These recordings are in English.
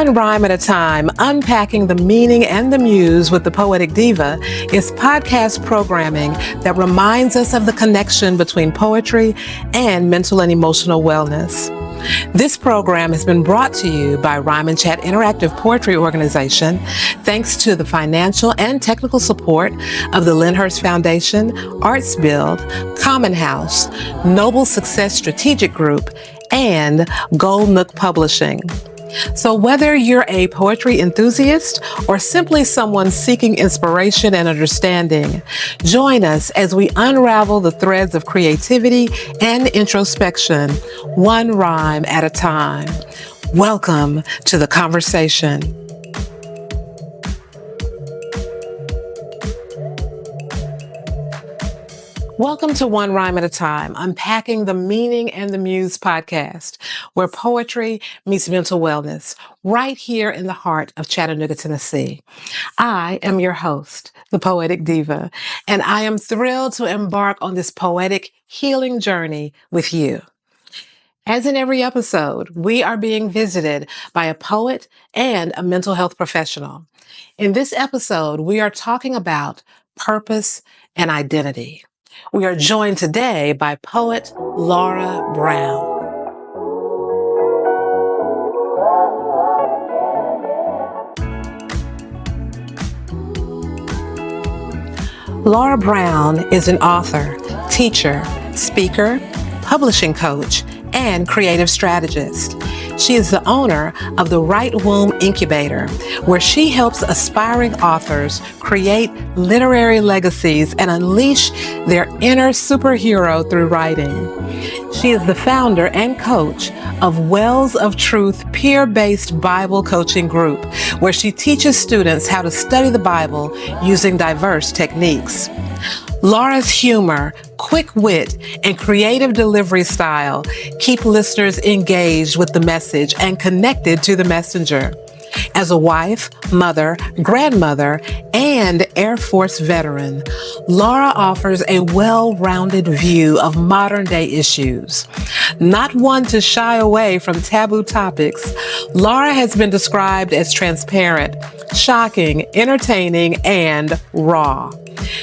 One Rhyme at a Time, Unpacking the Meaning and the Muse with the Poetic Diva is podcast programming that reminds us of the connection between poetry and mental and emotional wellness. This program has been brought to you by Rhyme and Chat Interactive Poetry Organization, thanks to the financial and technical support of the Lyndhurst Foundation, Arts Build, Common House, Noble Success Strategic Group, and Gold Nook Publishing. So whether you're a poetry enthusiast or simply someone seeking inspiration and understanding, join us as we unravel the threads of creativity and introspection, one rhyme at a time. Welcome to the conversation. Welcome to One Rhyme at a Time, Unpacking the Meaning and the Muse podcast, where poetry meets mental wellness, right here in the heart of Chattanooga, Tennessee. I am your host, the Poetic Diva, and I am thrilled to embark on this poetic healing journey with you. As in every episode, we are being visited by a poet and a mental health professional. In this episode, we are talking about purpose and identity. We are joined today by poet Laura Brown. Laura Brown is an author, teacher, speaker, publishing coach, and creative strategist. She is the owner of the Right Womb Incubator, where she helps aspiring authors create literary legacies and unleash their inner superhero through writing. She is the founder and coach of Wells of Truth peer-based Bible coaching group, where she teaches students how to study the Bible using diverse techniques. Laura's humor, quick wit, and creative delivery style keep listeners engaged with the message and connected to the messenger. As a wife, mother, grandmother, and Air Force veteran, Laura offers a well-rounded view of modern-day issues. Not one to shy away from taboo topics, Laura has been described as transparent, shocking, entertaining, and raw.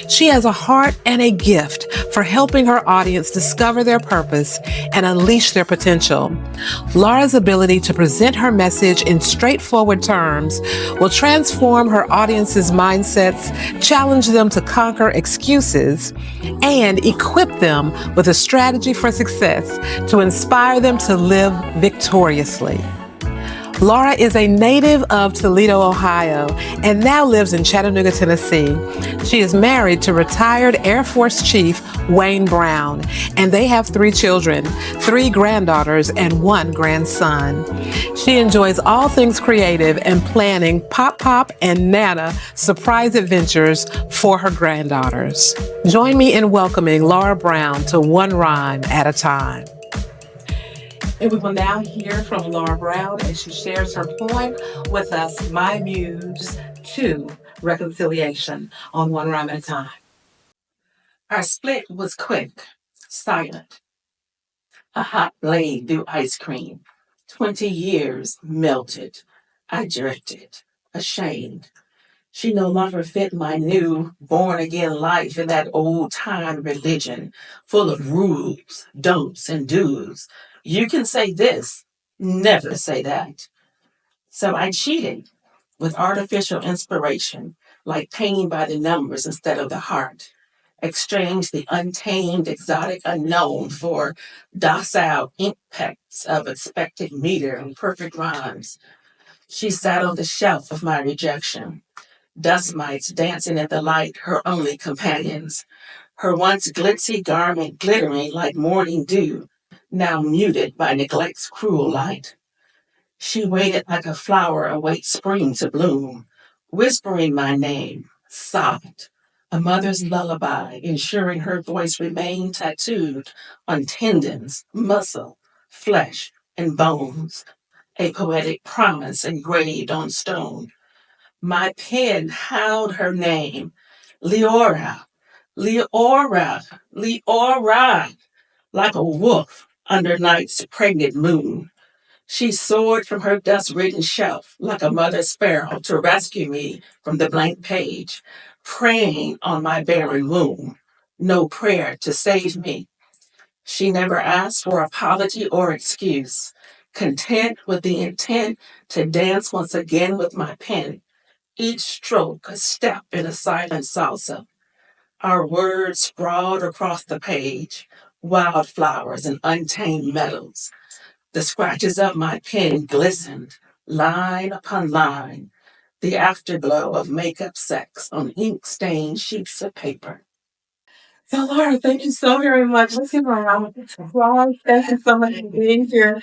She has a heart and a gift for helping her audience discover their purpose and unleash their potential. Laura's ability to present her message in straightforward terms will transform her audience's mindsets, challenge them to conquer excuses, and equip them with a strategy for success to inspire them to live victoriously. Laura is a native of Toledo, Ohio, and now lives in Chattanooga, Tennessee. She is married to retired Air Force Chief Wayne Brown, and they have 3 children, 3 granddaughters, and 1 grandson. She enjoys all things creative and planning Pop and Nana surprise adventures for her granddaughters. Join me in welcoming Laura Brown to One Rhyme at a Time. And we will now hear from Laura Brown as she shares her poem with us, My Muse II, Reconciliation, on One Rhyme at a Time. Our split was quick, silent. A hot blade through ice cream. 20 years melted. I drifted, ashamed. She no longer fit my new, born-again life in that old-time religion, full of rules, don'ts, and do's. You can say this, never say that. So I cheated with artificial inspiration, like painting by the numbers instead of the heart. Exchanged the untamed, exotic unknown for docile ink pecks of expected meter and perfect rhymes. She sat on the shelf of my rejection. Dust mites dancing in the light, her only companions. Her once glitzy garment glittering like morning dew, now muted by neglect's cruel light. She waited like a flower awaits spring to bloom, whispering my name, sobbed, a mother's lullaby, ensuring her voice remained tattooed on tendons, muscle, flesh, and bones, a poetic promise engraved on stone. My pen howled her name, Leora, Leora, Leora, like a wolf under night's pregnant moon. She soared from her dust-ridden shelf like a mother sparrow to rescue me from the blank page, praying on my barren womb. No prayer to save me. She never asked for apology or excuse, content with the intent to dance once again with my pen, each stroke a step in a silent salsa. Our words sprawled across the page, wildflowers and untamed metals. The scratches of my pen glistened, line upon line, the afterglow of makeup sex on ink-stained sheets of paper. So, Laura, thank you so very much. Let's give her a round of applause. Thank you so much for being here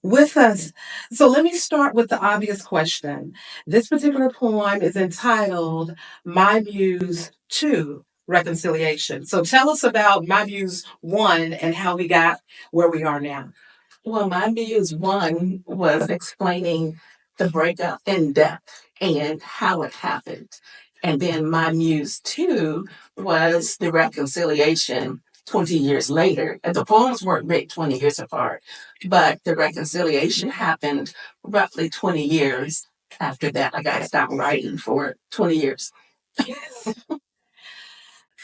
with us. So, let me start with the obvious question. This particular poem is entitled My Muse II, Reconciliation. So, tell us about My Muse I and how we got where we are now. Well, my Muse one was explaining the breakup in depth and how it happened. And then my Muse two was the reconciliation 20 years later. And the poems weren't made 20 years apart, but the reconciliation happened roughly 20 years after that. I got to stop writing for 20 years.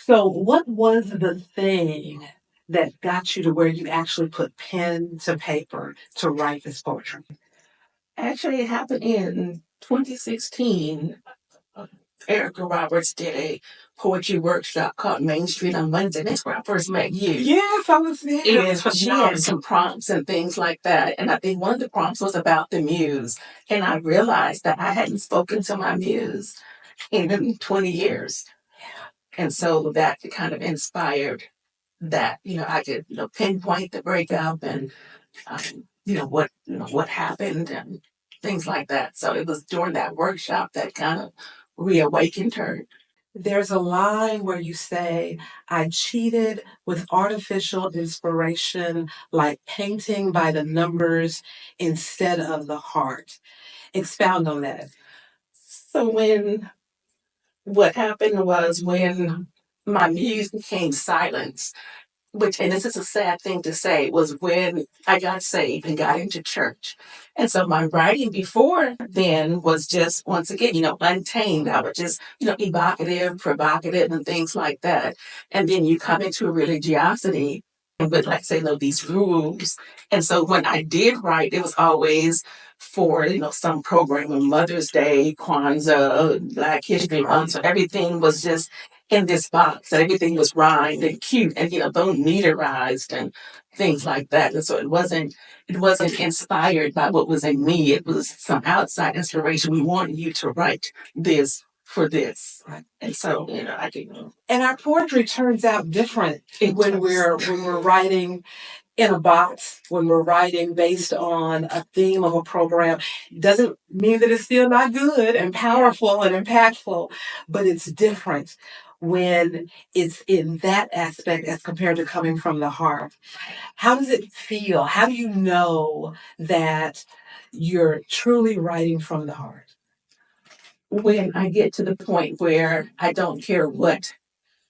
So, what was the thing that got you to where you actually put pen to paper to write this poetry? Actually, it happened in 2016. Erica Roberts did a poetry workshop called Main Street on Wednesday. That's where I first met you. Yes, I was there. And she had some prompts and things like that. And I think one of the prompts was about the muse. And I realized that I hadn't spoken to my muse in 20 years. And so that kind of inspired that, I could, pinpoint the breakup and, what happened and things like that. So it was during that workshop that kind of reawakened her. There's a line where you say, I cheated with artificial inspiration, like painting by the numbers instead of the heart. Expound on that. So what happened was when my muse became silent, and this is a sad thing to say, was when I got saved and got into church. And so my writing before then was just, once again, untamed. I was just, evocative, provocative, and things like that. And then you come into religiosity with, like, say, these rules. And so when I did write, it was always for, some program on Mother's Day, Kwanzaa, Black History Month. So everything was just in this box, and everything was rhymed and cute and bone meterized and things like that. And so it wasn't inspired by what was in me. It was some outside inspiration. We wanted you to write this for this. Right. And so, I can. And our poetry turns out different when we're writing in a box, when we're writing based on a theme of a program. Doesn't mean that it's still not good and powerful and impactful, but it's different when it's in that aspect as compared to coming from the heart. How does it feel? How do you know that you're truly writing from the heart? When I get to the point where I don't care what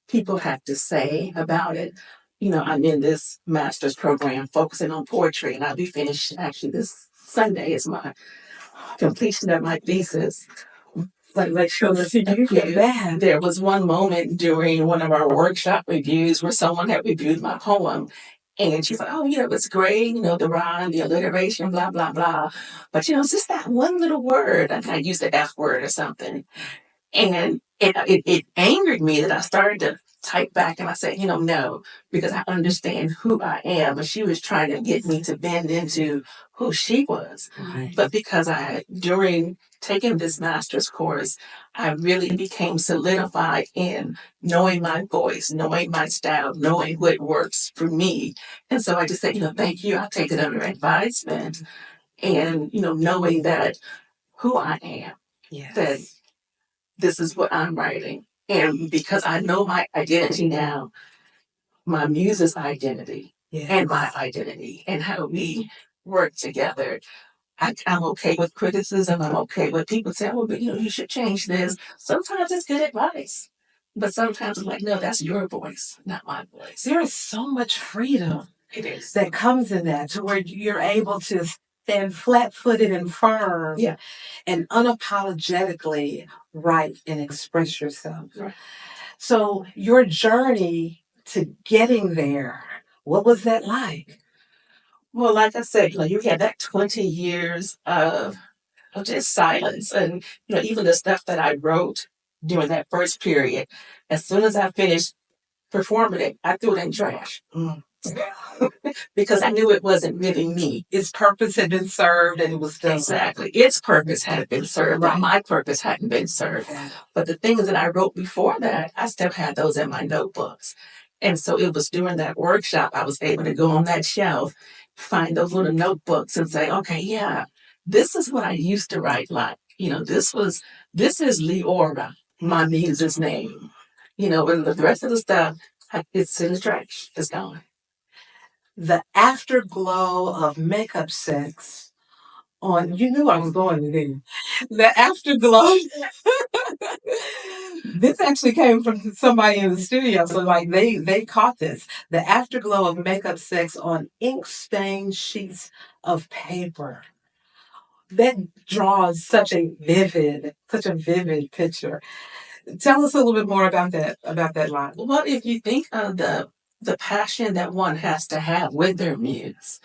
people have to say about it. I'm in this master's program focusing on poetry, and I'll be finished actually this Sunday is my completion of my thesis. But like, sure, there was one moment during one of our workshop reviews where someone had reviewed my poem. And she's like, oh, it was great, the rhyme, the alliteration, blah, blah, blah. But, it's just that one little word. I used the F word or something. And it angered me that I started to type back and I said, no, because I understand who I am. But she was trying to get me to bend into who she was. Right. But because during taking this master's course, I really became solidified in knowing my voice, knowing my style, knowing what works for me. And so I just said, thank you. I'll take it under advisement. And, knowing that who I am. Yes. That this is what I'm writing. And because I know my identity now, my muse's identity, yes, and my identity, and how we work together, I'm okay with criticism. I'm okay with people saying, oh, but you should change this. Sometimes it's good advice. But sometimes it's like, no, that's your voice, not my voice. There is so much freedom. It is. That comes in that, to where you're able to stand flat-footed and firm, and unapologetically write and express yourself. Right. So your journey to getting there, what was that like? Well, like I said, you had that 20 years of just silence. And, even the stuff that I wrote during that first period, as soon as I finished performing it, I threw it in the trash. Because I knew it wasn't really me. Its purpose had been served and it was done. Exactly. Its purpose had been served, but my purpose hadn't been served. But the things that I wrote before that, I still had those in my notebooks. And so it was during that workshop, I was able to go on that shelf, find those little notebooks and say, okay, yeah, this is what I used to write like. This is Leora, my muse's name. And the rest of the stuff, it's in the trash. It's gone. The afterglow of makeup sex on, you knew I was going there. The afterglow. This actually came from somebody in the studio, so like they caught this. The afterglow of makeup sex on ink-stained sheets of paper. That draws such a vivid picture. Tell us a little bit more about that line. Well, if you think of the passion that one has to have with their muse,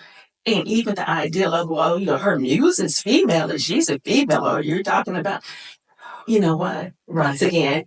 and even the idea of, well, her muse is female and she's a female, or you're talking about, you know what? Once again,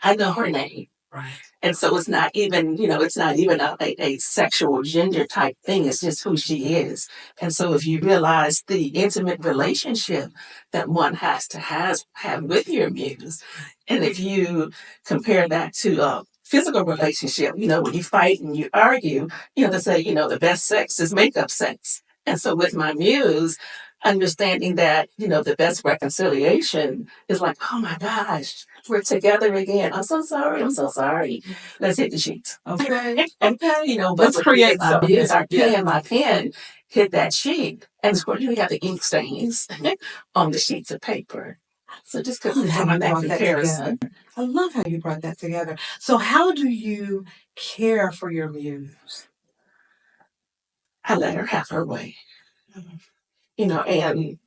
I know her name. Right. And so it's not even, a sexual gender type thing. It's just who she is. And so if you realize the intimate relationship that one has to have with your muse, and if you compare that to a physical relationship, when you fight and you argue, they say, the best sex is makeup sex. And so with my muse, understanding that, the best reconciliation is like, oh my gosh, we're together again. I'm so sorry. I'm so sorry. Let's hit the sheets. Okay. But Let's create something. My pen hit that sheet. And of course, you have the ink stains on the sheets of paper. So just having that comparison. I love how you brought that together. So how do you care for your muse? I let her have her way. And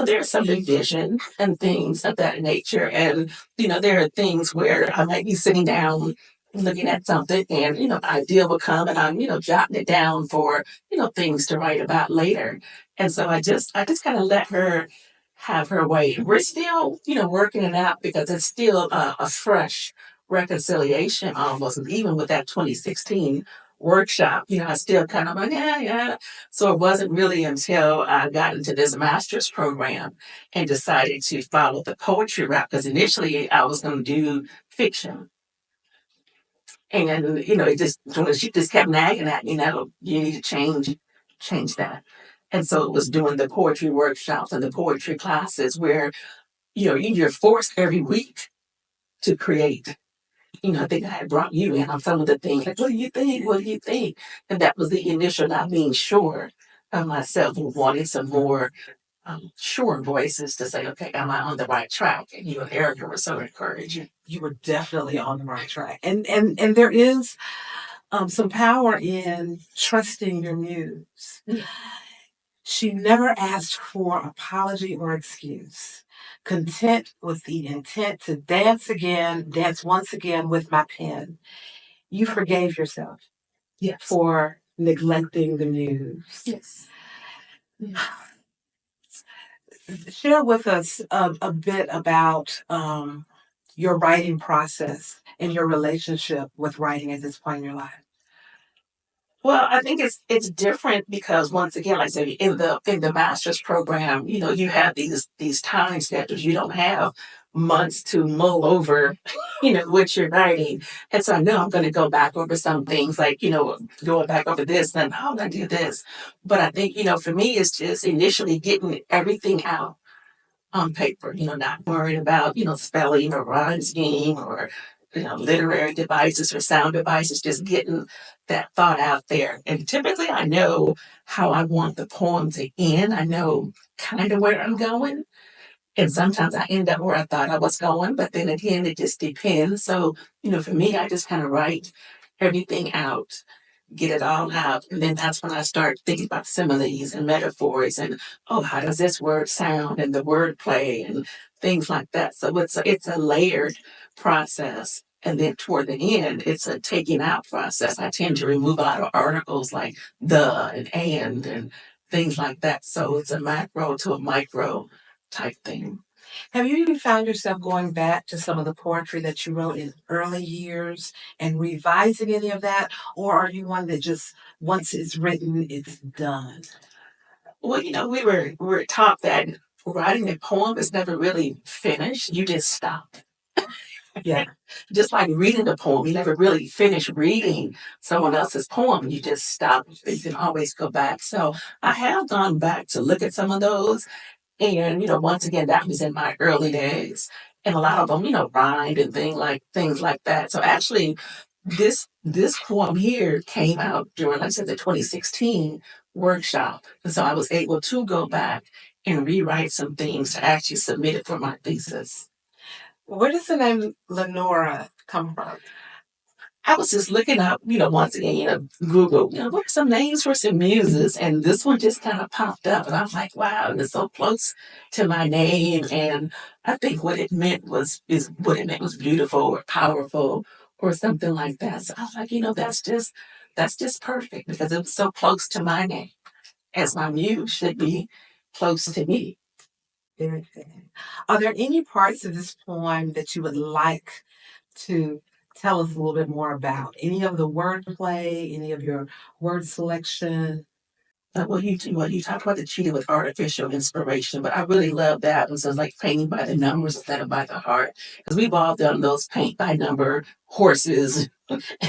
there's some division and things of that nature. And, there are things where I might be sitting down looking at something and, an idea will come and I'm, jotting it down for, things to write about later. And so I just kind of let her have her way. We're still, working it out because it's still a fresh reconciliation almost. And even with that 2016 workshop, I still kind of like, yeah. So it wasn't really until I got into this master's program and decided to follow the poetry route, because initially I was going to do fiction. And, she just kept nagging at me, you need to change that. And so it was doing the poetry workshops and the poetry classes where, you're forced every week to create. I think I had brought you in on some of the things. Like, what do you think? What do you think? And that was the initial not being sure of myself and wanting some more sure voices to say, okay, am I on the right track? And you and Erica were so encouraging. You were definitely on the right track. And there is some power in trusting your muse. She never asked for apology or excuse. Content with the intent to dance once again with my pen. You forgave yourself for neglecting the muse. Yes. Share with us a bit about your writing process and your relationship with writing at this point in your life. Well, I think it's different because once again, like I said, in the master's program, you have these time schedules. You don't have months to mull over, what you're writing. And so I know I'm going to go back over some things like, going back over this and how did I do this? But I think, for me, it's just initially getting everything out on paper, not worrying about, spelling or rhyme scheme or, literary devices or sound devices, just getting that thought out there. And typically I know how I want the poem to end. I know kind of where I'm going. And sometimes I end up where I thought I was going, but then again, it just depends. So, for me, I just kind of write everything out get it all out. And then that's when I start thinking about similes and metaphors and, oh, how does this word sound and the word play and things like that. So it's a layered process. And then toward the end, it's a taking out process. I tend to remove a lot of articles like the and things like that. So it's a macro to a micro type thing. Have you even found yourself going back to some of the poetry that you wrote in early years and revising any of that? Or are you one that just, once it's written, it's done? Well, we were taught that writing a poem is never really finished. You just stop. Yeah. Just like reading a poem, you never really finish reading someone else's poem. You just stop. You can always go back. So I have gone back to look at some of those. And, once again, that was in my early days. And a lot of them, rhymed and things like that. So actually, this poem here came out during, like I said, the 2016 workshop. And so I was able to go back and rewrite some things to actually submit it for my thesis. Where does the name Lenora come from? I was just looking up, once again, Google, what are some names for some muses? And this one just kind of popped up. And I was like, wow, it's so close to my name. And I think what it meant was beautiful or powerful or something like that. So I was like, that's just perfect because it was so close to my name, as my muse should be close to me. Very good. Are there any parts of this poem that you would like to tell us a little bit more about? Any of the wordplay, any of your word selection? You talked about the cheating with artificial inspiration, but I really love that. And so it's like painting by the numbers instead of by the heart. Because we've all done those paint by number horses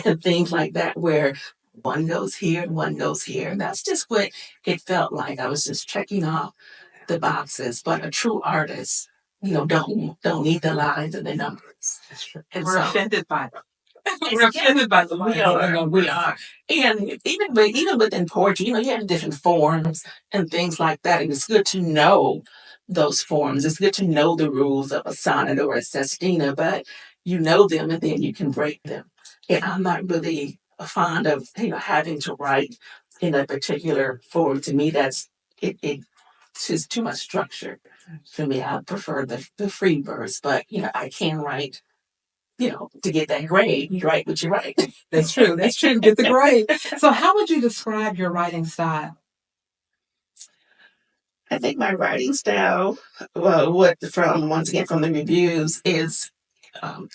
and things like that, where one goes here and one goes here. And that's just what it felt like. I was just checking off the boxes. But a true artist, don't need the lines and the numbers. And We're offended by them. We're yeah, offended by the we lines. are. We are. And even within poetry, you have different forms and things like that. And it's good to know those forms. It's good to know the rules of a sonnet or a sestina, but you know them and then you can break them. And I'm not really fond of having to write in a particular form. To me, it's just too much structure for me. I prefer the free verse, but I can write to get that grade, you write what you write. That's true. That's true. Get the grade. So, how would you describe your writing style? I think my writing style, well, once again from the reviews, is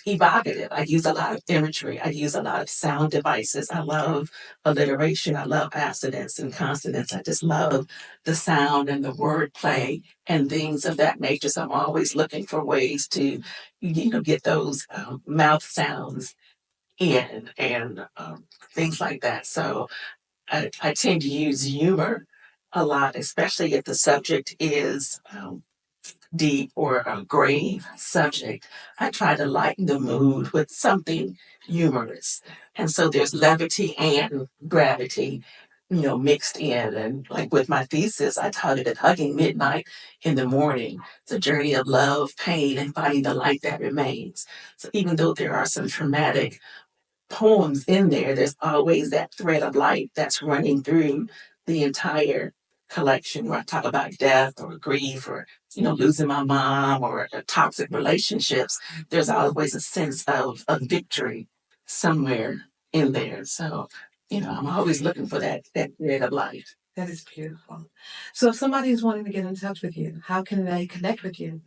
evocative. I use a lot of imagery. I use a lot of sound devices. I love alliteration. I love assonance and consonants. I just love the sound and the wordplay and things of that nature. So I'm always looking for ways to, get those mouth sounds in and things like that. So I tend to use humor a lot, especially if the subject is deep or a grave subject. I try to lighten the mood with something humorous. And so there's levity and gravity, mixed in. And like with my thesis, I titled it Hugging Midnight in the Morning. It's a journey of love, pain, and finding the light that remains. So even though there are some traumatic poems in there, there's always that thread of light that's running through the entire collection where I talk about death or grief or, losing my mom or toxic relationships. There's always a sense of victory somewhere in there. So, I'm always looking for that thread of light. That is beautiful. So, if somebody is wanting to get in touch with you, how can they connect with you?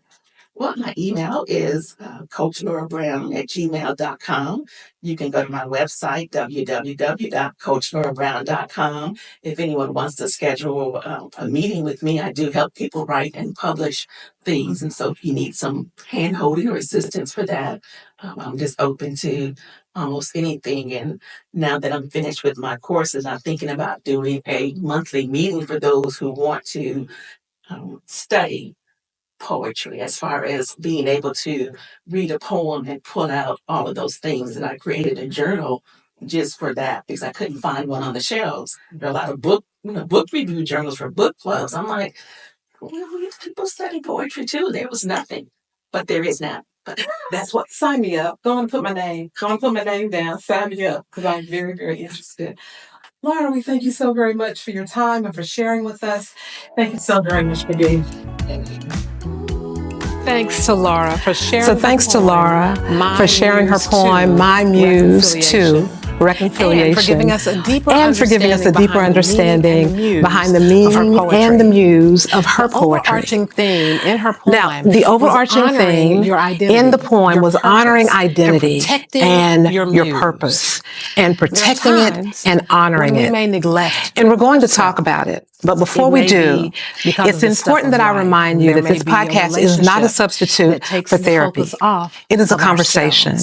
Well, my email is coachlaurabrown@gmail.com. You can go to my website, www.coachlaurabrown.com. If anyone wants to schedule a meeting with me, I do help people write and publish things. And so if you need some hand holding or assistance for that, I'm just open to almost anything. And now that I'm finished with my courses, I'm thinking about doing a monthly meeting for those who want to study poetry, as far as being able to read a poem and pull out all of those things. And I created a journal just for that because I couldn't find one on the shelves. There are a lot of book review journals for book clubs. I'm like, people study poetry too. There was nothing, but there is now. That's what, sign me up. Go and put my name. Go and put my name down. Sign me up because I'm very, very interested. Laura, we thank you so very much for your time and for sharing with us. Thank you so very much for being here. Thanks to Laura for sharing. So thanks to Laura for sharing her poem, My Muse II, Reconciliation, and for giving us a deeper understanding behind the meaning and the muse of her poetry. The overarching theme in her poem. Now, the overarching theme in the poem was honoring identity and your purpose, and protecting it and honoring it. And we're going to talk about it. But before we do, it's important that I remind you that this podcast is not a substitute for therapy. It is a conversation.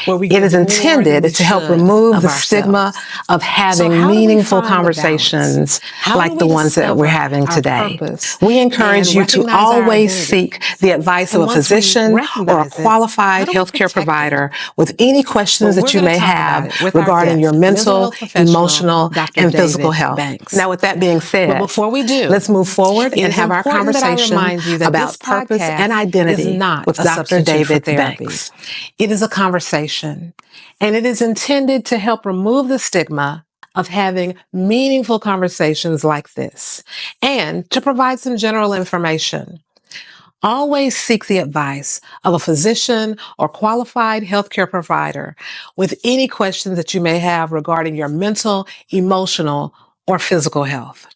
It is intended to help remove the stigma of having meaningful conversations like the ones that we're having today. We encourage you to always seek the advice of a physician or a qualified healthcare provider with any questions that you may have regarding your mental, emotional, and physical health. Now, with that being said, before we do, let's move forward and have our conversation about purpose and identity with Dr. David Banks. It is a conversation, and it is intended to help remove the stigma of having meaningful conversations like this and to provide some general information. Always seek the advice of a physician or qualified healthcare provider with any questions that you may have regarding your mental, emotional, or physical health.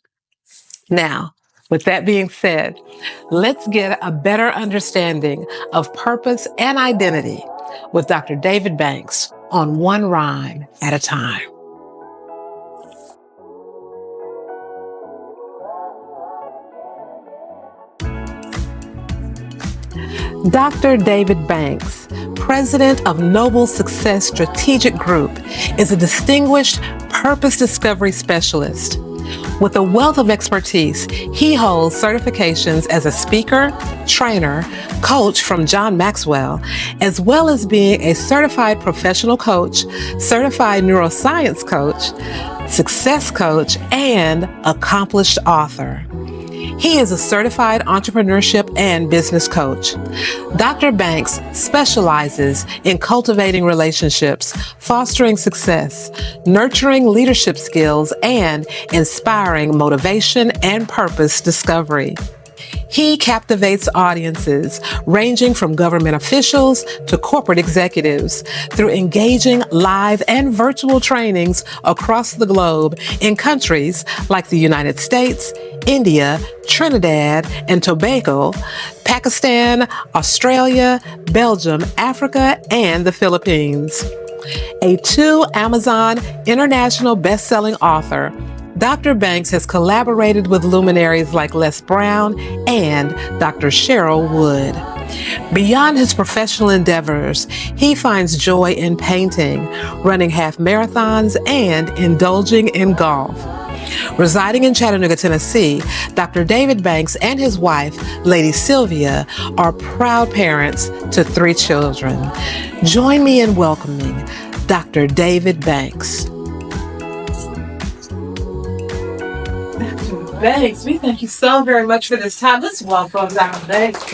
Now, with that being said, let's get a better understanding of purpose and identity with Dr. David Banks on one rhyme at a time. Dr. David Banks, president of Noble Success Strategic Group, is a distinguished purpose discovery specialist. With a wealth of expertise, he holds certifications as a speaker, trainer, coach from John Maxwell, as well as being a certified professional coach, certified neuroscience coach, success coach, and accomplished author. He is a certified entrepreneurship and business coach. Dr. Banks specializes in cultivating relationships, fostering success, nurturing leadership skills, and inspiring motivation and purpose discovery. He captivates audiences ranging from government officials to corporate executives through engaging live and virtual trainings across the globe in countries like the United States, India, Trinidad and Tobago, Pakistan, Australia, Belgium, Africa, and the Philippines. A 2 Amazon International best-selling author, Dr. Banks has collaborated with luminaries like Les Brown and Dr. Cheryl Wood. Beyond his professional endeavors, he finds joy in painting, running half marathons, and indulging in golf. Residing in Chattanooga, Tennessee, Dr. David Banks and his wife, Lady Sylvia, are proud parents to 3 children. Join me in welcoming Dr. David Banks. Banks, we thank you so very much for this time. Let's welcome Dr. Banks.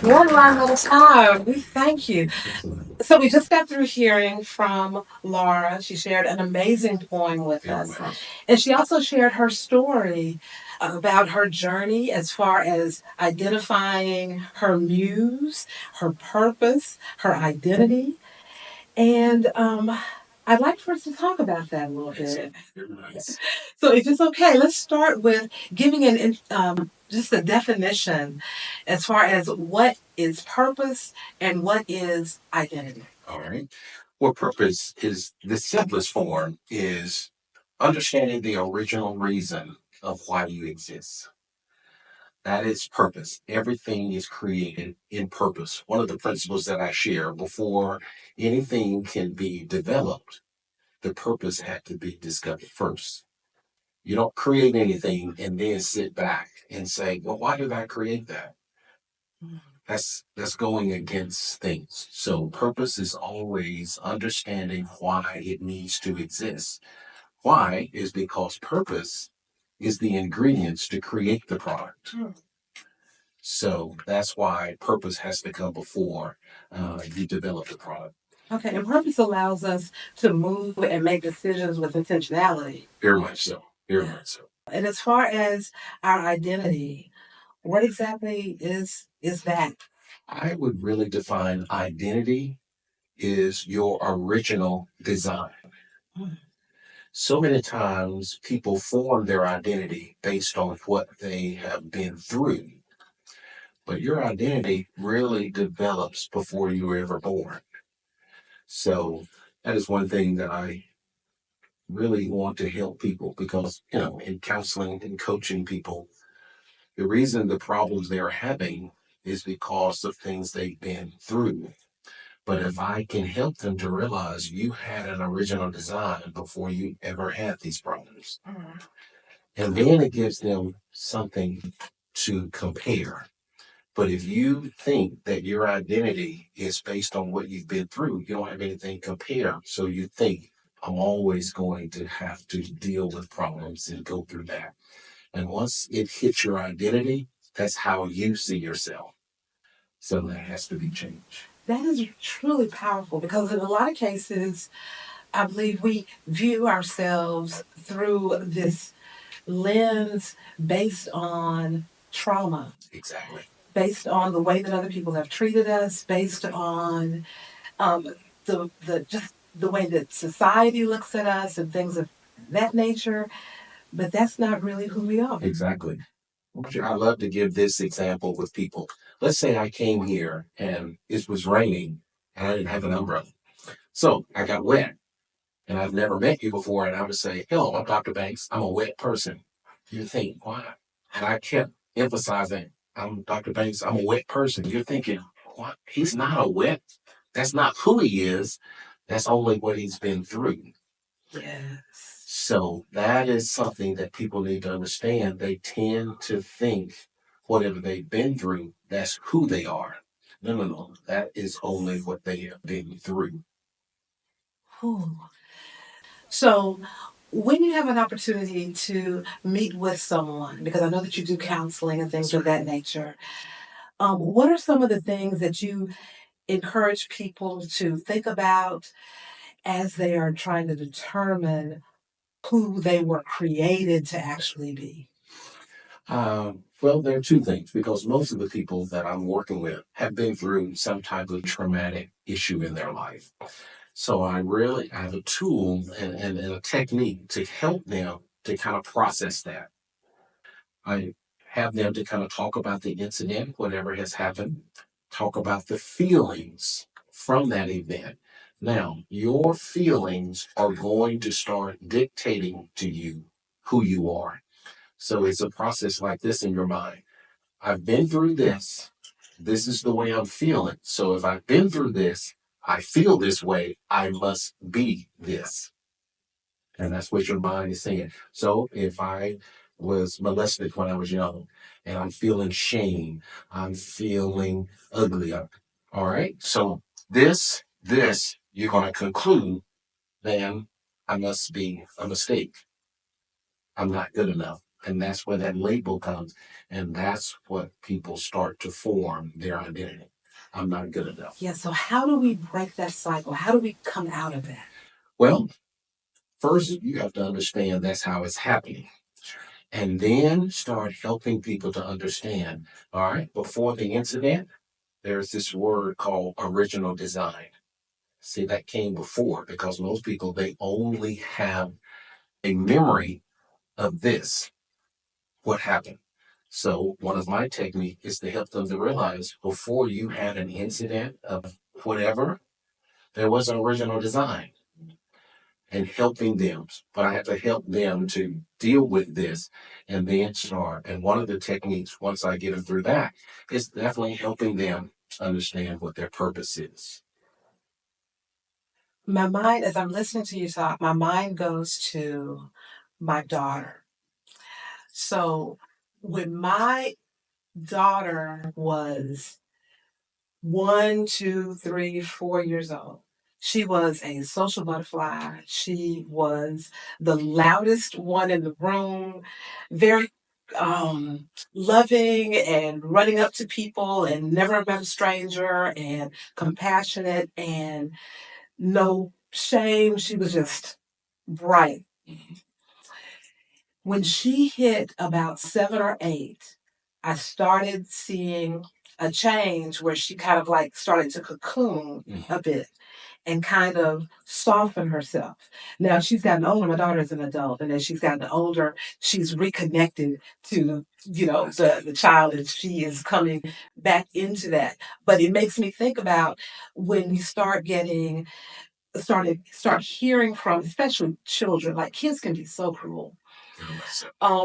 One line at a time. We thank you. So we just got through hearing from Laura. She shared an amazing poem with us. And she also shared her story about her journey as far as identifying her muse, her purpose, her identity. And I'd like for us to talk about that a little bit. So if it's okay, let's start with giving just a definition as far as what is purpose and what is identity. All right. Well, purpose is the simplest form is understanding the original reason of why you exist. That is purpose. Everything is created in purpose. One of the principles that I share before anything can be developed, the purpose had to be discovered first. You don't create anything and then sit back and say, well, why did I create that? That's going against things. So purpose is always understanding why it needs to exist. Why is because purpose is the ingredients to create the product. So that's why purpose has to come before you develop the product. Okay, and purpose allows us to move and make decisions with intentionality. Very much so. Very much so. And as far as our identity, what exactly is that? I would really define identity is your original design. Mm. So many times people form their identity based on what they have been through, but your identity really develops before you were ever born. So that is one thing that I really want to help people because, in counseling and coaching people, the reason the problems they're having is because of things they've been through. But if I can help them to realize you had an original design before you ever had these problems, and then it gives them something to compare. But if you think that your identity is based on what you've been through, you don't have anything to compare. So you think, I'm always going to have to deal with problems and go through that. And once it hits your identity, that's how you see yourself. So that has to be changed. That is truly powerful because in a lot of cases, I believe we view ourselves through this lens based on trauma. Exactly. Based on the way that other people have treated us, based on um, the way that society looks at us and things of that nature. But that's not really who we are. Exactly. I love to give this example with people. Let's say I came here and it was raining and I didn't have an umbrella. So I got wet and I've never met you before. And I would say, hello, I'm Dr. Banks. I'm a wet person. You think, why? And I kept emphasizing, I'm Dr. Banks. I'm a wet person. You're thinking, what? He's not a wet. That's not who he is. That's only what he's been through. Yes. So that is something that people need to understand. They tend to think whatever they've been through, that's who they are. No, no, no. That is only what they have been through. Whew. So, when you have an opportunity to meet with someone, because I know that you do counseling and things of that nature, what are some of the things that you encourage people to think about as they are trying to determine who they were created to actually be? Well, there are two things because most of the people that I'm working with have been through some type of traumatic issue in their life. So I have a tool and a technique to help them to kind of process that. I have them to kind of talk about the incident, whatever has happened, talk about the feelings from that event. Now, your feelings are going to start dictating to you who you are. So it's a process like this in your mind. I've been through this. This is the way I'm feeling. So if I've been through this, I feel this way. I must be this. And that's what your mind is saying. So if I was molested when I was young and I'm feeling shame, I'm feeling ugly. All right. So this, you're going to conclude, then I must be a mistake. I'm not good enough. And that's where that label comes. And that's what people start to form their identity. I'm not good enough. Yeah, so how do we break that cycle? How do we come out of that? Well, first, you have to understand that's how it's happening. And then start helping people to understand. All right, before the incident, there's this word called original design. See, that came before because most people, they only have a memory of this, what happened. So one of my techniques is to help them to realize before you had an incident of whatever, there was an original design and helping them. But I have to help them to deal with this and then start. And one of the techniques, once I get them through that, is definitely helping them understand what their purpose is. My mind, as I'm listening to you talk, my mind goes to my daughter. So when my daughter was 1, 2, 3, 4 years old, she was a social butterfly. She was the loudest one in the room, very loving and running up to people and never met a stranger and compassionate. And no shame. She was just bright. When she hit about 7 or 8, I started seeing a change where she kind of like started to cocoon a bit and kind of soften herself. Now she's gotten older. My daughter is an adult, and as she's gotten older, she's reconnected to the child, and she is coming back into that. But it makes me think about when we start getting start hearing from, especially children, like kids can be so cruel.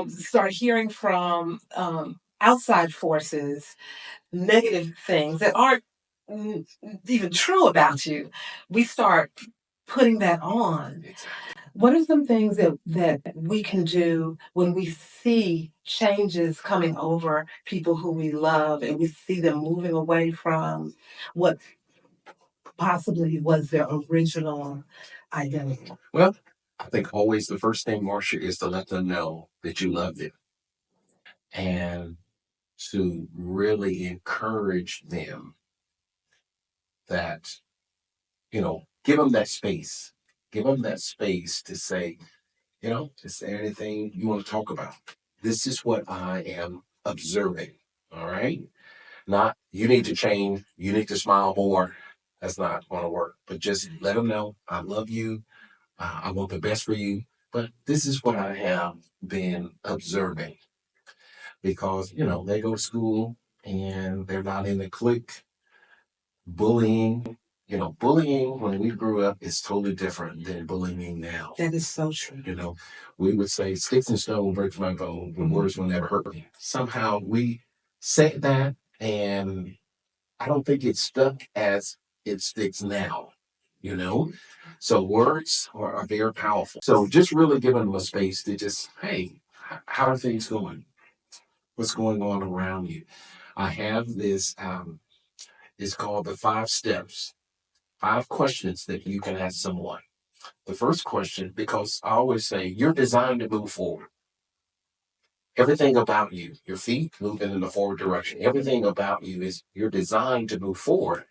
Start hearing from outside forces negative things that aren't even true about you. We start putting that on. What are some things that we can do when we see changes coming over people who we love and we see them moving away from what possibly was their original identity? Well, I think always the first thing, Marcia, is to let them know that you love them and to really encourage them that, give them that space. Give them that space to say, to say anything you want to talk about. This is what I am observing. All right. Not, you need to change. You need to smile more. That's not going to work. But just let them know I love you. I want the best for you. But this is what I have been observing because, they go to school and they're not in the clique. Bullying, bullying when we grew up is totally different than bullying now. That is so true. We would say sticks and stone breaks my bone, but words will never hurt me. Somehow we said that, and I don't think it's stuck as it sticks now, you know? So words are very powerful. So just really giving them a space to just, hey, how are things going? What's going on around you? I have this, it's called the 5 steps, 5 questions that you can ask someone. The first question, because I always say you're designed to move forward. Everything about you, your feet moving in the forward direction, everything about you is you're designed to move forward.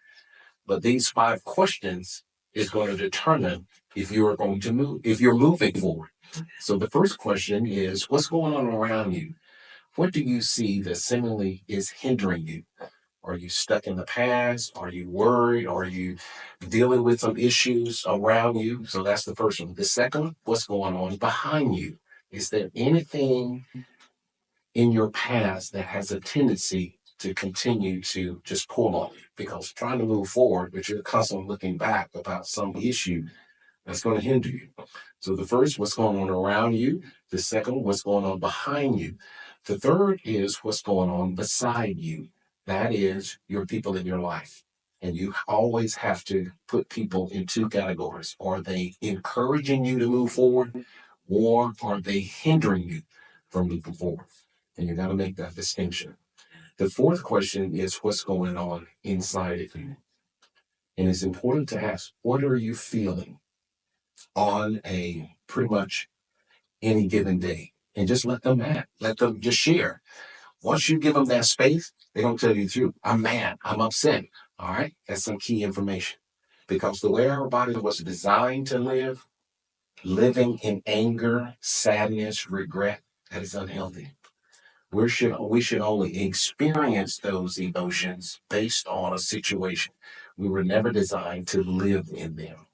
But these 5 questions is going to determine if you are going to move, if you're moving forward. So the first question is, what's going on around you? What do you see that seemingly is hindering you? Are you stuck in the past? Are you worried? Are you dealing with some issues around you? So that's the first one. The second one, what's going on behind you? Is there anything in your past that has a tendency to continue to just pull on you? Because trying to move forward, but you're constantly looking back about some issue that's going to hinder you. So the first, what's going on around you. The second, what's going on behind you. The third is what's going on beside you. That is your people in your life. And you always have to put people in 2 categories. Are they encouraging you to move forward, or are they hindering you from moving forward? And you got to make that distinction. The fourth question is what's going on inside of you. And it's important to ask, what are you feeling on a pretty much any given day? And just let them just share. Once you give them that space, they're going to tell you the truth. I'm mad. I'm upset. All right. That's some key information. Because the way our body was designed to live, living in anger, sadness, regret, that is unhealthy. We should only experience those emotions based on a situation. We were never designed to live in them.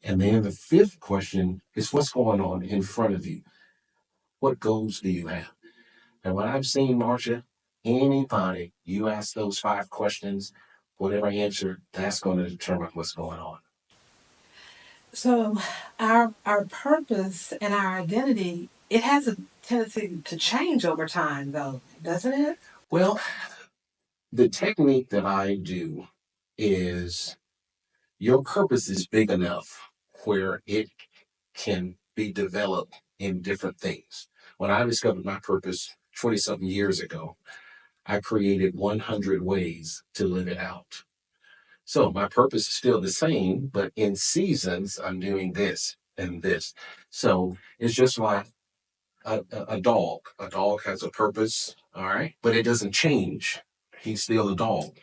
And then the fifth question is what's going on in front of you? What goals do you have? And what I've seen, Marcia, anybody, you ask those 5 questions, whatever answer, that's going to determine what's going on. So our purpose and our identity, it has a tendency to change over time though, doesn't it? Well, the technique that I do is your purpose is big enough where it can be developed in different things. When I discovered my purpose 20 something years ago, I created 100 ways to live it out. So my purpose is still the same, but in seasons, I'm doing this and this. So it's just like a dog. A dog has a purpose, all right, but it doesn't change. He's still a dog.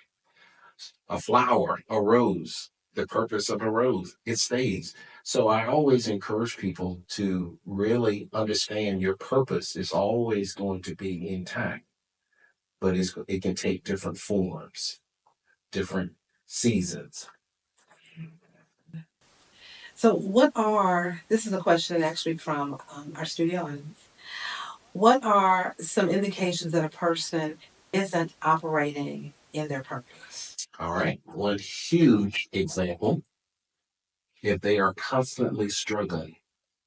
A flower, a rose, the purpose of a rose, it stays. So I always encourage people to really understand your purpose is always going to be intact, but it can take different forms, different seasons. So, this is a question actually from our studio audience. What are some indications that a person isn't operating in their purpose? All right. One huge example, if they are constantly struggling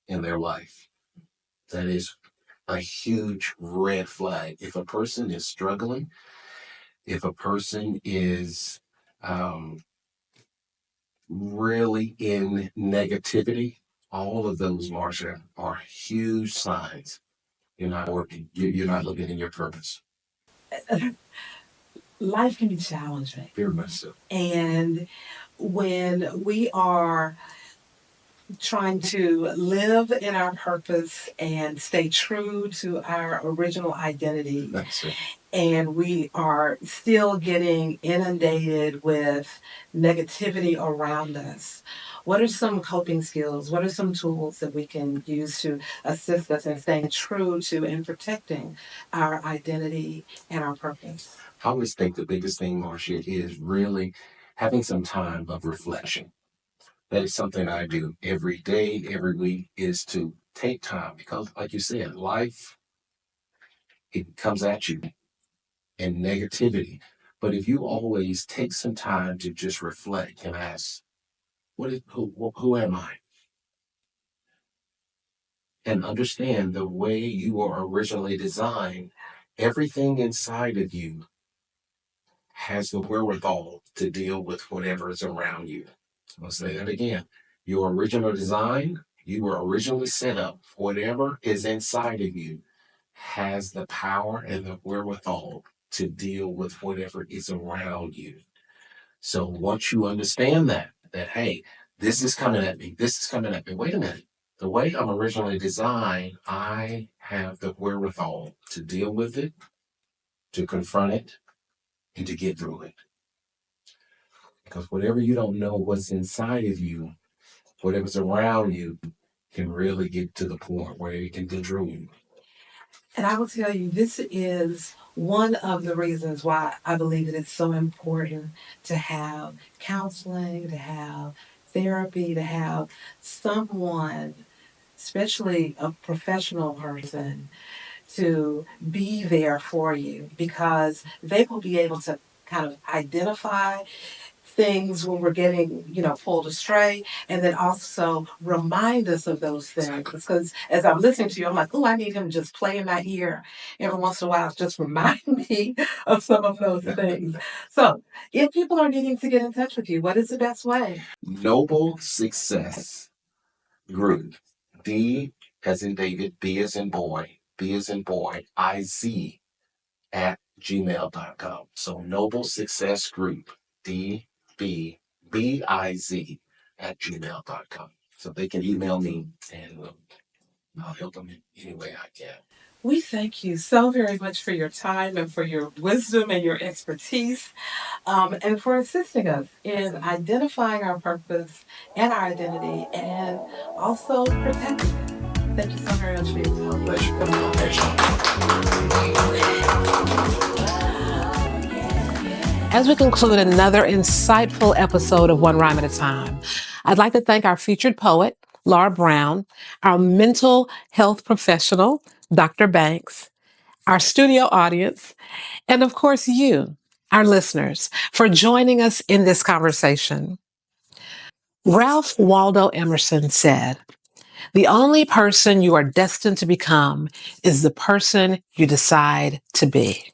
in their life, that is a huge red flag. If a person is struggling, if a person is really in negativity, all of those, Marsha, are huge signs you're not working. You're not living in your purpose. Life can be challenging. Very much so. And when we are trying to live in our purpose and stay true to our original identity, That's it. and we are still getting inundated with negativity around us, what are some coping skills? What are some tools that we can use to assist us in staying true to and protecting our identity and our purpose? I always think the biggest thing, Marcia, is really having some time of reflection. That is something I do every day, every week, is to take time because, like you said, life, it comes at you and negativity. But if you always take some time to just reflect and ask, who am I? And understand the way you were originally designed, everything inside of you has the wherewithal to deal with whatever is around you. I'll say that again. Your original design, you were originally set up. Whatever is inside of you has the power and the wherewithal to deal with whatever is around you. So once you understand that hey, this is coming at me, this is coming at me. Wait a minute. The way I'm originally designed, I have the wherewithal to deal with it, to confront it, and to get through it. Because whatever you don't know what's inside of you, whatever's around you, can really get to the point where it can control you. And I will tell you, this is one of the reasons why I believe that it's so important to have counseling, to have therapy, to have someone, especially a professional person, to be there for you, because they will be able to kind of identify things when we're getting, pulled astray, and then also remind us of those things. Because as I'm listening to you, I'm like, oh, I need him to just play in my ear every once in a while, just remind me of some of those things. So if people are needing to get in touch with you, what is the best way? Noble Success Group. D as in David, B as in boy, B as in boy, IZ at gmail.com. So Noble Success Group, DBBIZ at gmail.com. So they can email me and I'll help them in any way I can. We thank you so very much for your time and for your wisdom and your expertise, and for assisting us in identifying our purpose and our identity and also protecting it. Thank you so very much for your time. As we conclude another insightful episode of One Rhyme at a Time, I'd like to thank our featured poet, Laura Brown, our mental health professional, Dr. Banks, our studio audience, and of course you, our listeners, for joining us in this conversation. Ralph Waldo Emerson said, "The only person you are destined to become is the person you decide to be."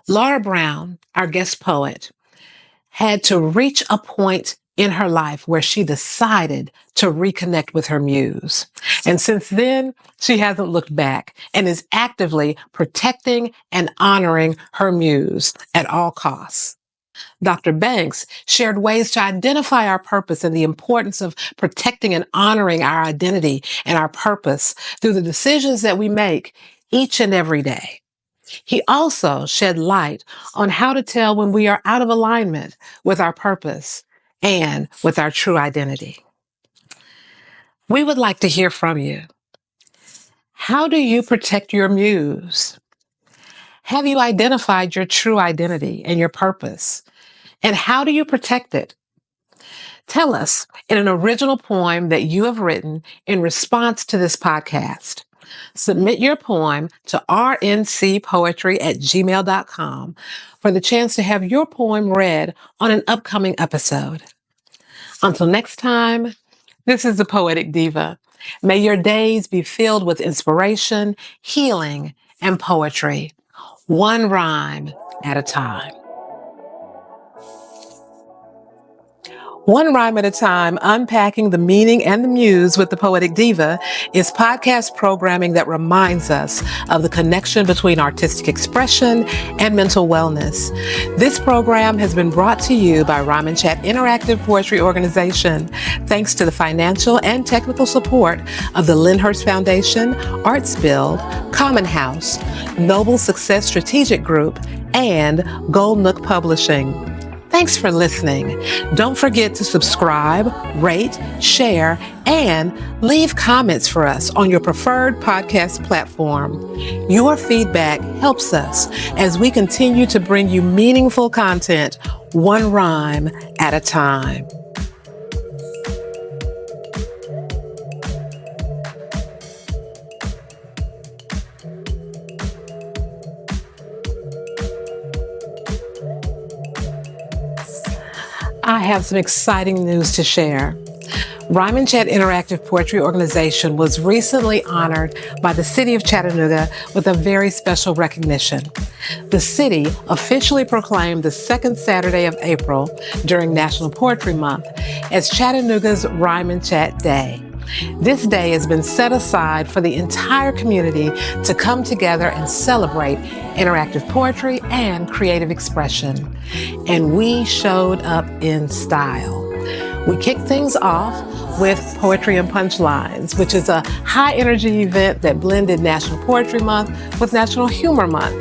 Laura Brown, our guest poet, had to reach a point in her life where she decided to reconnect with her muse. And since then, she hasn't looked back and is actively protecting and honoring her muse at all costs. Dr. Banks shared ways to identify our purpose and the importance of protecting and honoring our identity and our purpose through the decisions that we make each and every day. He also shed light on how to tell when we are out of alignment with our purpose and with our true identity. We would like to hear from you. How do you protect your muse? Have you identified your true identity and your purpose? And how do you protect it? Tell us in an original poem that you have written in response to this podcast. Submit your poem to rncpoetry@gmail.com for the chance to have your poem read on an upcoming episode. Until next time, this is the Poetic Diva. May your days be filled with inspiration, healing, and poetry, one rhyme at a time. One Rhyme at a Time, Unpacking the Meaning and the Muse with the Poetic Diva is podcast programming that reminds us of the connection between artistic expression and mental wellness. This program has been brought to you by Rhyme and Chat Interactive Poetry Organization, thanks to the financial and technical support of the Lyndhurst Foundation, Arts Build, Common House, Noble Success Strategic Group, and Gold Nook Publishing. Thanks for listening. Don't forget to subscribe, rate, share, and leave comments for us on your preferred podcast platform. Your feedback helps us as we continue to bring you meaningful content, one rhyme at a time. I have some exciting news to share. Rhyme and Chat Interactive Poetry Organization was recently honored by the city of Chattanooga with a very special recognition. The city officially proclaimed the second Saturday of April during National Poetry Month as Chattanooga's Rhyme and Chat Day. This day has been set aside for the entire community to come together and celebrate interactive poetry and creative expression. And we showed up in style. We kicked things off with Poetry and Punchlines, which is a high-energy event that blended National Poetry Month with National Humor Month.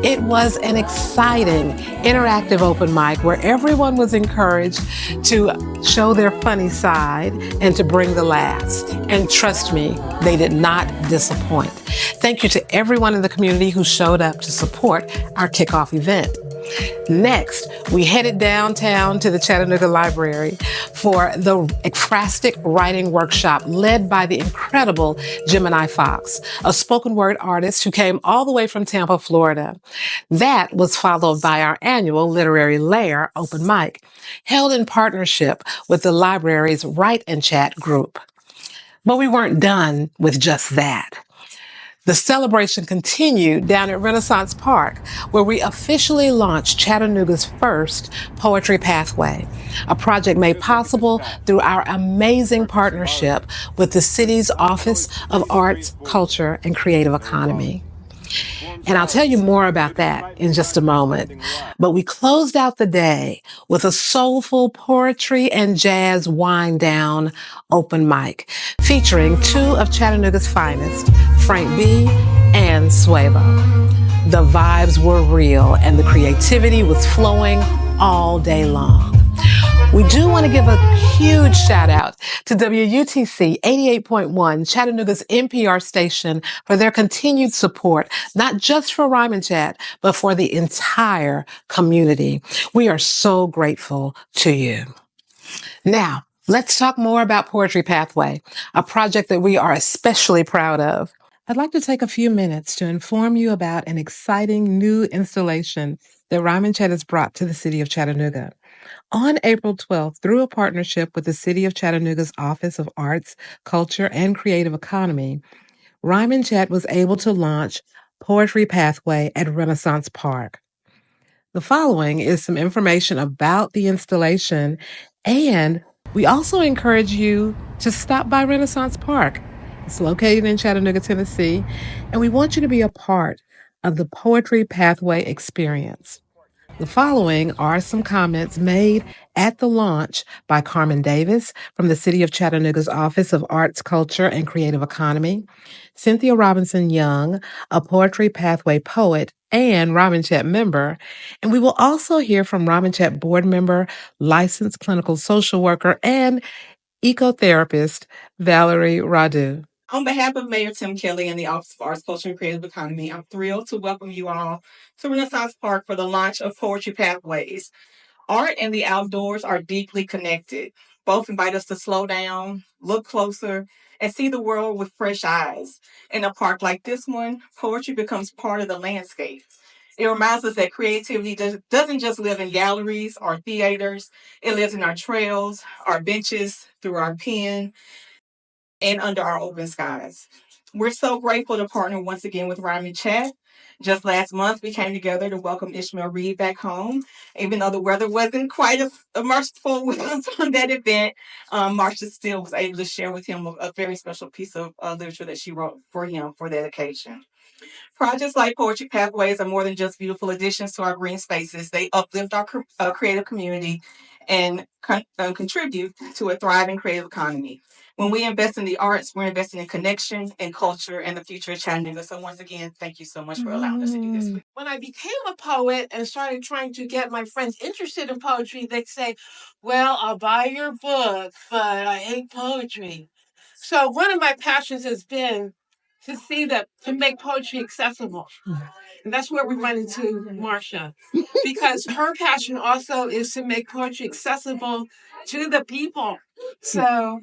It was an exciting, interactive open mic where everyone was encouraged to show their funny side and to bring the laughs. And trust me, they did not disappoint. Thank you to everyone in the community who showed up to support our kickoff event. Next, we headed downtown to the Chattanooga Library for the Ekphrastic Writing Workshop led by the incredible Gemini Fox, a spoken word artist who came all the way from Tampa, Florida. That was followed by our annual Literary Lair open mic, held in partnership with the library's Write and Chat group. But we weren't done with just that. The celebration continued down at Renaissance Park, where we officially launched Chattanooga's first Poetry Pathway, a project made possible through our amazing partnership with the city's Office of Arts, Culture, and Creative Economy. And I'll tell you more about that in just a moment. But we closed out the day with a soulful poetry and jazz wind down open mic featuring two of Chattanooga's finest, Frank B. and Suevo. The vibes were real and the creativity was flowing all day long. We do want to give a huge shout out to WUTC 88.1, Chattanooga's NPR station, for their continued support, not just for Rhyme and Chat, but for the entire community. We are so grateful to you. Now, let's talk more about Poetry Pathway, a project that we are especially proud of. I'd like to take a few minutes to inform you about an exciting new installation that Rhyme and Chat has brought to the city of Chattanooga. On April 12th, through a partnership with the City of Chattanooga's Office of Arts, Culture, and Creative Economy, Rhyme and Chat was able to launch Poetry Pathway at Renaissance Park. The following is some information about the installation, and we also encourage you to stop by Renaissance Park. It's located in Chattanooga, Tennessee, and we want you to be a part of the Poetry Pathway experience. The following are some comments made at the launch by Carmen Davis from the City of Chattanooga's Office of Arts, Culture, and Creative Economy, Cynthia Robinson Young, a Poetry Pathway poet and Robin Chat member, and we will also hear from Robin Chat board member, licensed clinical social worker, and ecotherapist Valerie Radu. On behalf of Mayor Tim Kelly and the Office of Arts, Culture, and Creative Economy, I'm thrilled to welcome you all to Renaissance Park for the launch of Poetry Pathways. Art and the outdoors are deeply connected. Both invite us to slow down, look closer, and see the world with fresh eyes. In a park like this one, poetry becomes part of the landscape. It reminds us that creativity doesn't just live in galleries or theaters, it lives in our trails, our benches, through our pen, and under our open skies. We're so grateful to partner once again with Rhyme and Chat. Just last month, we came together to welcome Ishmael Reed back home. Even though the weather wasn't quite as merciful with us on that event, Marsha still was able to share with him a very special piece of literature that she wrote for him for that occasion. Projects like Poetry Pathways are more than just beautiful additions to our green spaces. They uplift our creative community and contribute to a thriving creative economy. When we invest in the arts, we're investing in connection and culture and the future of Chattanooga. So once again, thank you so much for allowing us to do this. When I became a poet and started trying to get my friends interested in poetry, they'd say, "Well, I'll buy your book, but I hate poetry." So one of my passions has been to make poetry accessible. And that's where we run into Marcia. Because her passion also is to make poetry accessible to the people. So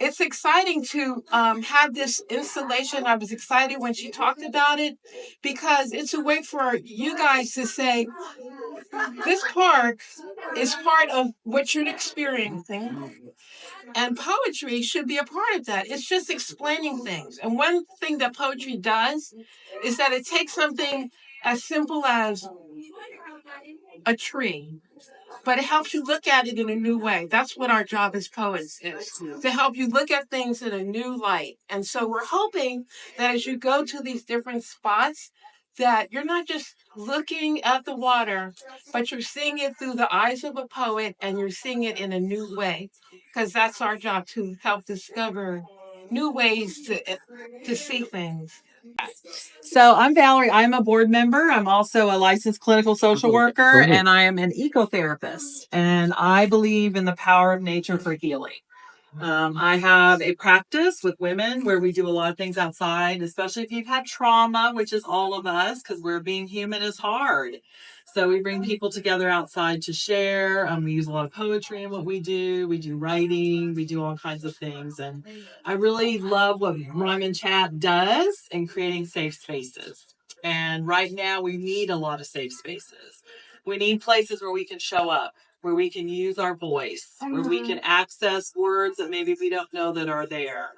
it's exciting to have this installation. I was excited when she talked about it because it's a way for you guys to say, this park is part of what you're experiencing, and poetry should be a part of that. It's just explaining things. And one thing that poetry does is that it takes something as simple as a tree, but it helps you look at it in a new way. That's what our job as poets is, to help you look at things in a new light. And so we're hoping that as you go to these different spots, that you're not just looking at the water, but you're seeing it through the eyes of a poet and you're seeing it in a new way. Because that's our job, to help discover new ways to see things. So I'm Valerie. I'm a board member. I'm also a licensed clinical social worker, and I am an ecotherapist. And I believe in the power of nature for healing. I have a practice with women where we do a lot of things outside, especially if you've had trauma, which is all of us, because we're being human is hard. So we bring people together outside to share. We use a lot of poetry in what we do. We do writing. We do all kinds of things. And I really love what Rhyme and Chat does in creating safe spaces. And right now we need a lot of safe spaces. We need places where we can show up, where we can use our voice, where we can access words that maybe we don't know that are there.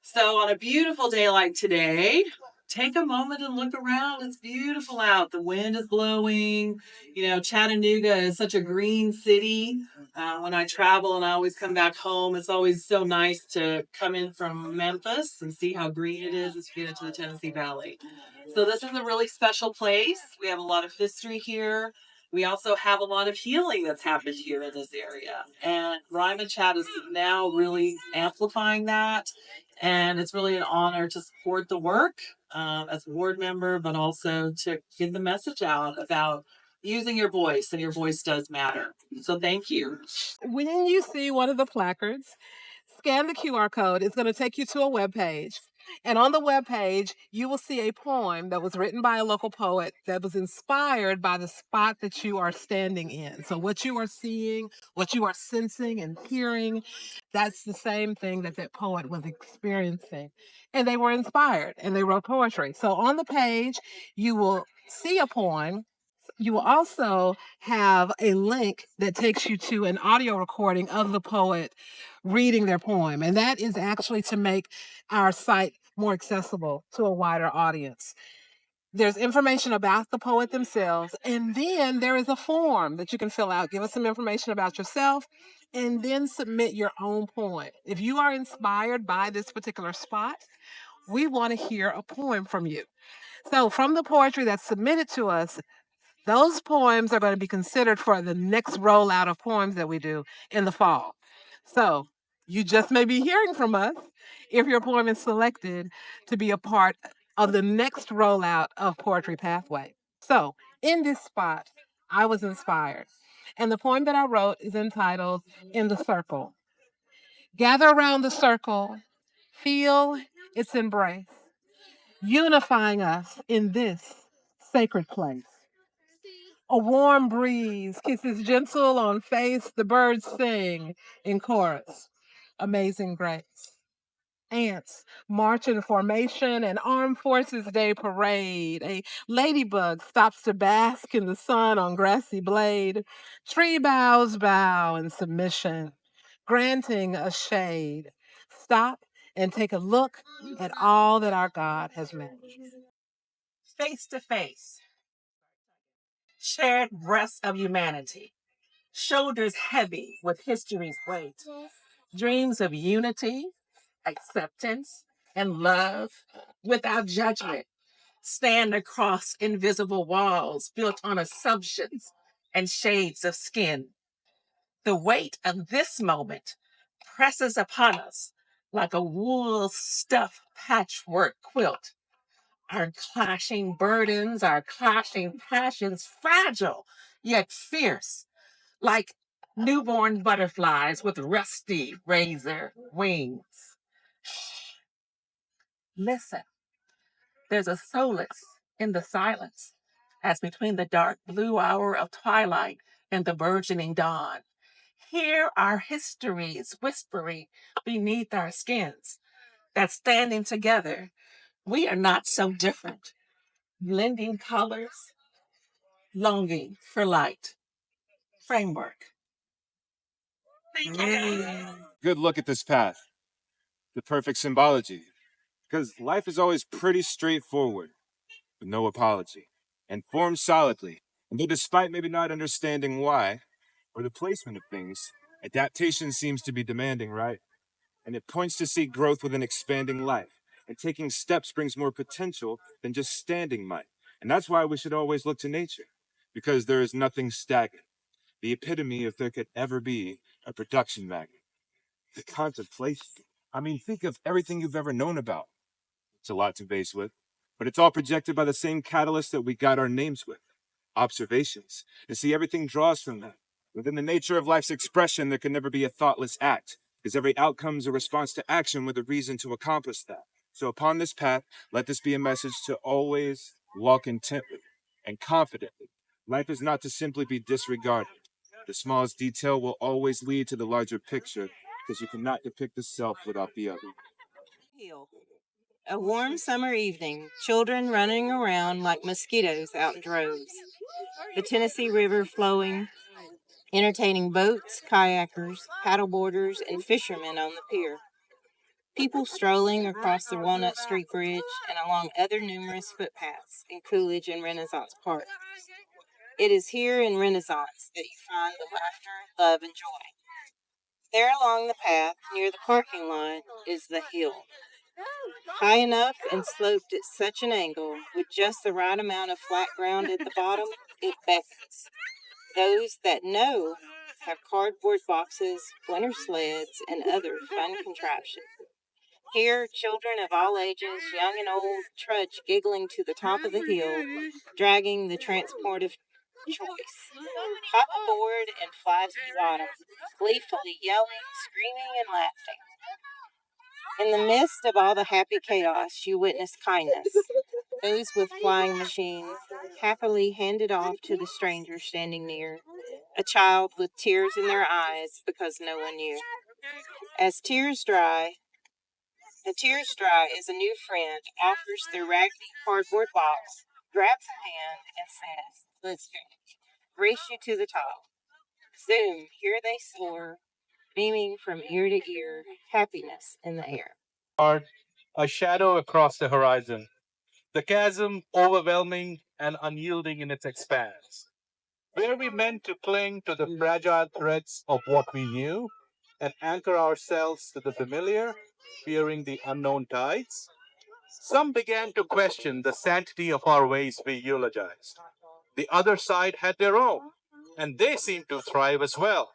So on a beautiful day like today, take a moment and look around. It's beautiful out. The wind is blowing. You know, Chattanooga is such a green city. When I travel and I always come back home, it's always so nice to come in from Memphis and see how green it is as you get into the Tennessee Valley. So this is a really special place. We have a lot of history here. We also have a lot of healing that's happened here in this area. And Rhyme and Chat is now really amplifying that. And it's really an honor to support the work as a board member, but also to get the message out about using your voice, and your voice does matter. So thank you. When you see one of the placards, scan the QR code. It's going to take you to a web page. And on the web page, you will see a poem that was written by a local poet that was inspired by the spot that you are standing in. So what you are seeing, what you are sensing and hearing, that's the same thing that that poet was experiencing. And they were inspired and they wrote poetry. So on the page, you will see a poem. You will also have a link that takes you to an audio recording of the poet reading their poem. And that is actually to make our site more accessible to a wider audience. There's information about the poet themselves, and then there is a form that you can fill out. Give us some information about yourself, and then submit your own poem. If you are inspired by this particular spot, we want to hear a poem from you. So, from the poetry that's submitted to us, Those poems are going to be considered for the next rollout of poems that we do in the fall. So you just may be hearing from us if your poem is selected to be a part of the next rollout of Poetry Pathway. So in this spot, I was inspired. And the poem that I wrote is entitled In the Circle. Gather around the circle, feel its embrace, unifying us in this sacred place. A warm breeze kisses gentle on face, the birds sing in chorus. Amazing grace. Ants march in formation, an Armed Forces Day parade. A ladybug stops to bask in the sun on grassy blade. Tree boughs bow in submission, granting a shade. Stop and take a look at all that our God has made. Face to face, shared breasts of humanity, shoulders heavy with history's weight, dreams of unity, acceptance, and love without judgment stand across invisible walls built on assumptions and shades of skin. The weight of this moment presses upon us like a wool stuff patchwork quilt. Our clashing burdens, our clashing passions, fragile yet fierce, like newborn butterflies with rusty razor wings. Listen, there's a solace in the silence, as between the dark blue hour of twilight and the burgeoning dawn. Hear our histories whispering beneath our skins that standing together, we are not so different, blending colors, longing for light. Framework. Good look at this path, the perfect symbology, because life is always pretty straightforward, with no apology, and formed solidly. And though despite maybe not understanding why, or the placement of things, adaptation seems to be demanding, right? And it points to see growth with an expanding life. And taking steps brings more potential than just standing might. And that's why we should always look to nature, because there is nothing stagnant. The epitome, if there could ever be, a production magnet. The contemplation. I mean, think of everything you've ever known about. It's a lot to base with, but it's all projected by the same catalyst that we got our names with, observations. And see, everything draws from that. Within the nature of life's expression, there can never be a thoughtless act, because every outcome is a response to action with a reason to accomplish that. So upon this path, let this be a message to always walk intently and confidently. Life is not to simply be disregarded. The smallest detail will always lead to the larger picture, because you cannot depict the self without the other. Hill. A warm summer evening, children running around like mosquitoes out in droves. The Tennessee River flowing, entertaining boats, kayakers, paddleboarders, and fishermen on the pier. People strolling across the Walnut Street Bridge and along other numerous footpaths in Coolidge and Renaissance Park. It is here in Renaissance that you find the laughter, love, and joy. There along the path, near the parking lot, is the hill. High enough and sloped at such an angle, with just the right amount of flat ground at the bottom, it beckons. Those that know have cardboard boxes, winter sleds, and other fun contraptions. Here, children of all ages, young and old, trudge giggling to the top of the hill, dragging the transport of choice. Hop aboard and fly to the bottom, gleefully yelling, screaming, and laughing. In the midst of all the happy chaos, you witness kindness. Those with flying machines happily handed off to the stranger standing near, a child with tears in their eyes because no one knew. As tears dry as a new friend offers their raggedy cardboard box, grabs a hand, and says, "Let's go. Race you to the top." Zoom, here they soar, beaming from ear to ear, happiness in the air. A shadow across the horizon, the chasm overwhelming and unyielding in its expanse. Were we meant to cling to the fragile threads of what we knew and anchor ourselves to the familiar, fearing the unknown tides? Some began to question the sanctity of our ways we eulogized. The other side had their own, and they seemed to thrive as well.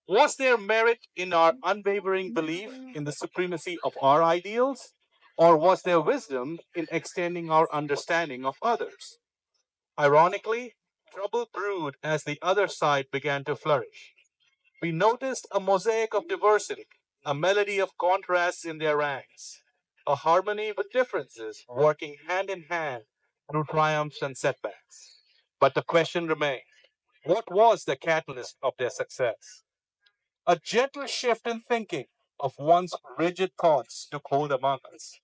Was there merit in our unwavering belief in the supremacy of our ideals? Or was there wisdom in extending our understanding of others? Ironically, trouble brewed as the other side began to flourish. We noticed a mosaic of diversity, a melody of contrasts in their ranks, a harmony with differences working hand in hand through triumphs and setbacks. But the question remained, what was the catalyst of their success? A gentle shift in thinking of once rigid thoughts took hold among us.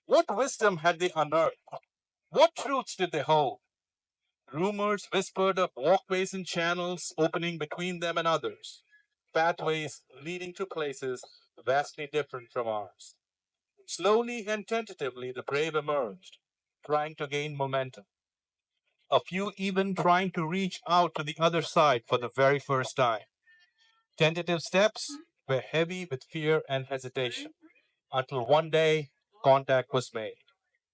What wisdom had they unearthed? What truths did they hold? Rumors whispered of walkways and channels opening between them and others, pathways leading to places vastly different from ours. Slowly and tentatively, the brave emerged, trying to gain momentum. A few even trying to reach out to the other side for the very first time. Tentative steps were heavy with fear and hesitation, until one day contact was made.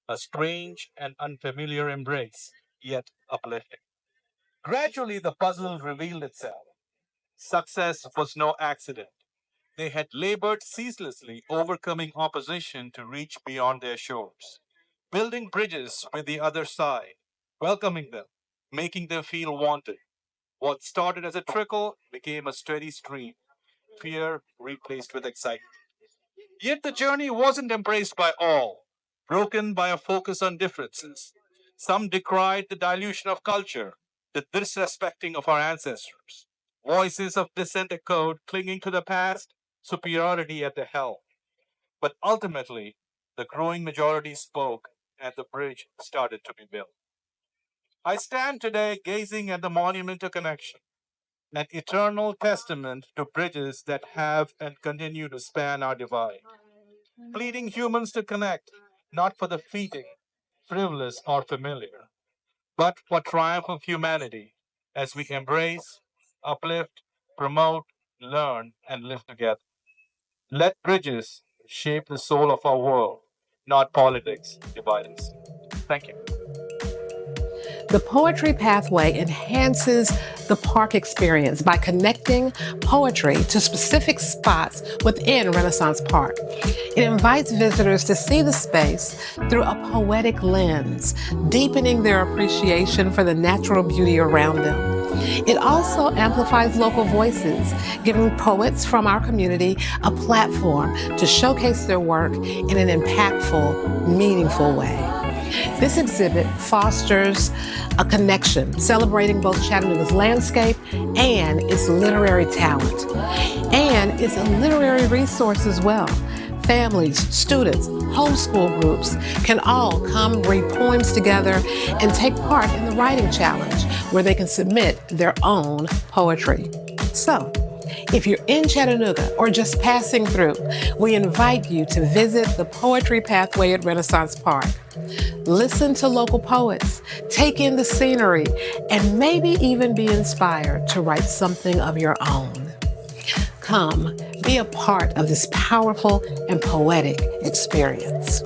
A strange and unfamiliar embrace, yet uplifting. Gradually, the puzzle revealed itself. Success was no accident. They had labored ceaselessly, overcoming opposition to reach beyond their shores, building bridges with the other side, welcoming them, making them feel wanted. What started as a trickle became a steady stream, fear replaced with excitement. Yet the journey wasn't embraced by all, broken by a focus on differences. Some decried the dilution of culture, the disrespecting of our ancestors. Voices of dissent echoed, clinging to the past, superiority at the helm. But ultimately, the growing majority spoke, and the bridge started to be built. I stand today gazing at the monument of connection, an eternal testament to bridges that have and continue to span our divide, pleading humans to connect, not for the fleeting, frivolous, or familiar, but for triumph of humanity as we embrace, uplift, promote, learn, and live together. Let bridges shape the soul of our world, not politics divide us. Thank you. The poetry pathway enhances the park experience by connecting poetry to specific spots within Renaissance Park. It invites visitors to see the space through a poetic lens, deepening their appreciation for the natural beauty around them. It also amplifies local voices, giving poets from our community a platform to showcase their work in an impactful, meaningful way. This exhibit fosters a connection, celebrating both Chattanooga's landscape and its literary talent. And it's a literary resource as well. Families, students, homeschool groups can all come read poems together and take part in the writing challenge where they can submit their own poetry. So, if you're in Chattanooga or just passing through, we invite you to visit the Poetry Pathway at Renaissance Park. Listen to local poets, take in the scenery, and maybe even be inspired to write something of your own. Come, be a part of this powerful and poetic experience.